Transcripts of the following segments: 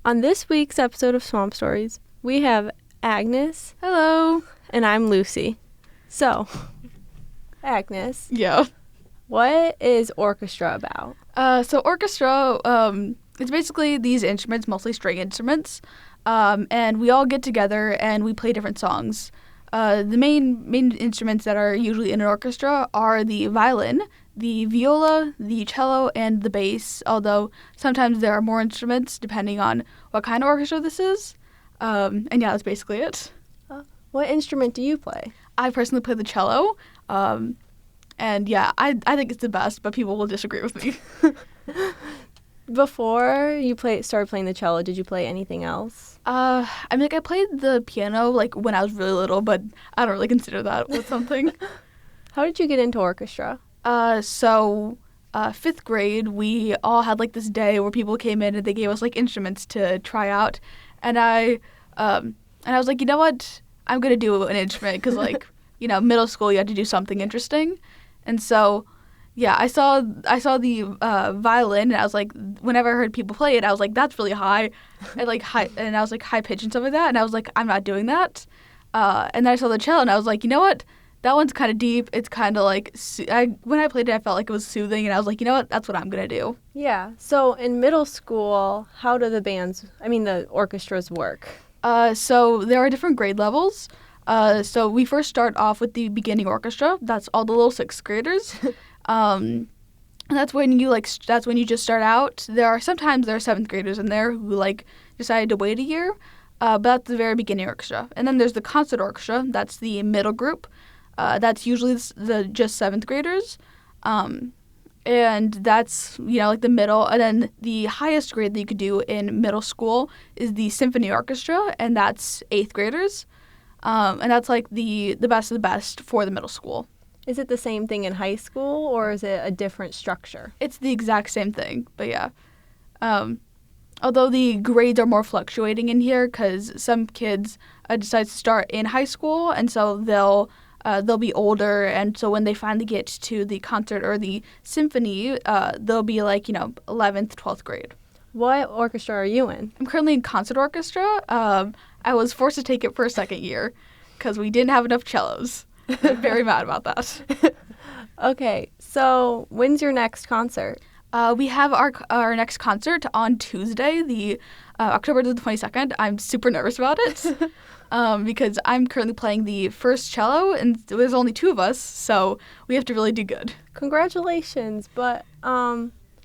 On this week's episode of Swamp Stories, we have Agnes. Hello. And I'm Lucy. So, Agnes. Yeah. What is orchestra about? So orchestra, it's basically these instruments, mostly string instruments, and we all get together and we play different songs. The main instruments that are usually in an orchestra are the violin, the viola, the cello, and the bass, although sometimes there are more instruments depending on what kind of orchestra this is. And yeah, that's basically it. What instrument do you play? I personally play the cello, and yeah, I think it's the best, but people will disagree with me. Before you started playing the cello, did you play anything else? I played the piano when I was really little, but I don't really consider that with something. How did you get into orchestra? So 5th grade, we all had this day where people came in and they gave us instruments to try out, and I was like, you know what, I'm gonna do an instrument because middle school you had to do something interesting, and so. Yeah, I saw the violin, and I was like, whenever I heard people play it, I was like, that's really high, and and I was like high pitch and stuff like that, and I was like, I'm not doing that. And then I saw the cello, and I was like, you know what, that one's kind of deep. It's kind of when I played it, I felt like it was soothing, and I was like, you know what, that's what I'm gonna do. Yeah. So in middle school, how do the orchestras work? So there are different grade levels. So we first start off with the beginning orchestra. That's all the little 6th graders. And that's when you just start out. There are 7th graders in there who decided to wait a year, but that's the very beginning orchestra. And then there's the concert orchestra. That's the middle group. That's usually the just 7th graders, and that's the middle. And then the highest grade that you could do in middle school is the symphony orchestra, and that's 8th graders, and that's the best of the best for the middle school. Is it the same thing in high school, or is it a different structure? It's the exact same thing, but yeah. Although the grades are more fluctuating in here because some kids decide to start in high school, and so they'll be older, and so when they finally get to the concert or the symphony, they'll be 11th, 12th grade. What orchestra are you in? I'm currently in concert orchestra. I was forced to take it for a second year because we didn't have enough cellos. I'm very mad about that. Okay, so when's your next concert? We have our next concert on Tuesday, the October the 22nd. I'm super nervous about it because I'm currently playing the first cello, and there's only 2 of us, so we have to really do good. Congratulations, but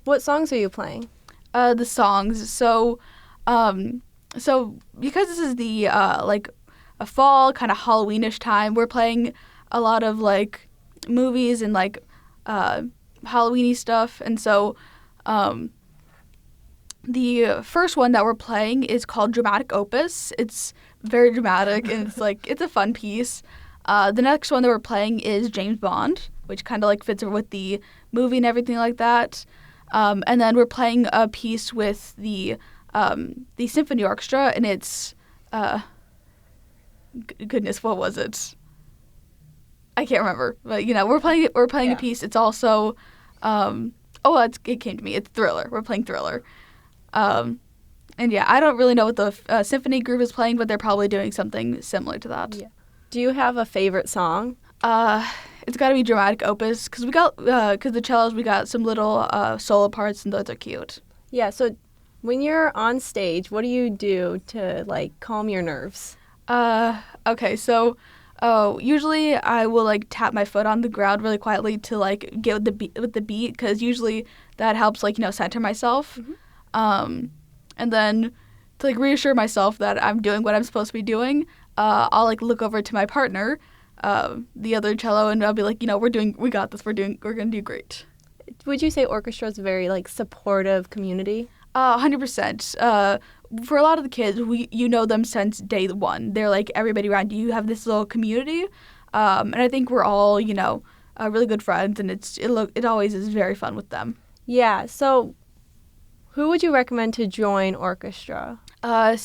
what songs are you playing? The songs. So because this is the a fall kind of Halloweenish time, we're playing a lot of movies and Halloweeny stuff, and so the first one that we're playing is called Dramatic Opus. It's very dramatic, and it's a fun piece. The next one that we're playing is James Bond, which kind of fits with the movie and everything like that. And then we're playing a piece with the symphony orchestra, and it's goodness, what was it? I can't remember, but we're playing a piece. It's also it came to me. It's Thriller. We're playing Thriller, and yeah, I don't really know what the symphony group is playing, but they're probably doing something similar to that. Yeah. Do you have a favorite song? It's got to be Dramatic Opus because the cellos, we got some little solo parts, and those are cute. Yeah. So when you're on stage, what do you do to calm your nerves? Okay, so. Oh, usually I will tap my foot on the ground really quietly to get with the beat because usually that helps center myself, and then to reassure myself that I'm doing what I'm supposed to be doing. I'll look over to my partner, the other cello, and I'll be we got this. We're gonna do great. Would you say orchestra is a very supportive community? 100%. For a lot of the kids, you know them since day one. They're everybody around you. You have this little community, and I think we're all really good friends, and it always is very fun with them. Yeah. So, who would you recommend to join orchestra? Let's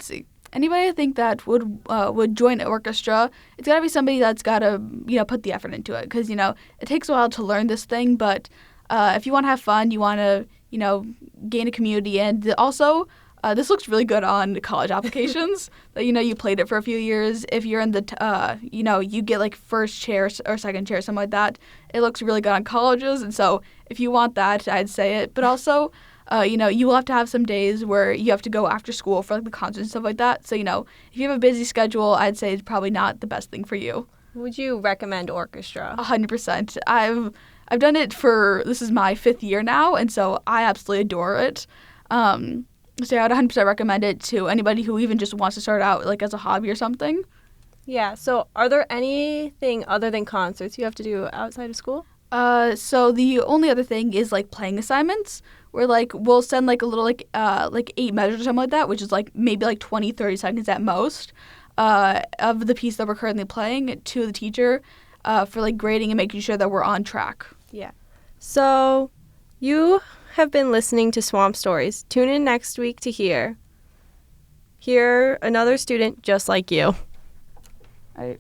see. Anybody I think that would join an orchestra, it's gotta be somebody that's gotta put the effort into it because it takes a while to learn this thing, but if you want to have fun, you want to gain a community. And also, this looks really good on college applications that, you played it for a few years. If you're in the, you get like first chair or second chair, something like that. It looks really good on colleges. And so if you want that, I'd say it. But also, you will have to have some days where you have to go after school for like the concerts and stuff like that. So, if you have a busy schedule, I'd say it's probably not the best thing for you. Would you recommend orchestra? 100%. I've done it this is my 5th year now, and so I absolutely adore it. So yeah, I would 100% recommend it to anybody who even just wants to start out like as a hobby or something. Yeah, so are there anything other than concerts you have to do outside of school? So the only other thing is like playing assignments where like we'll send like a little like 8 measures or something like that, which is like maybe like 20-30 seconds at most of the piece that we're currently playing to the teacher for like grading and making sure that we're on track. Yeah. So you have been listening to Swamp Stories. Tune in next week to hear another student just like you. All right.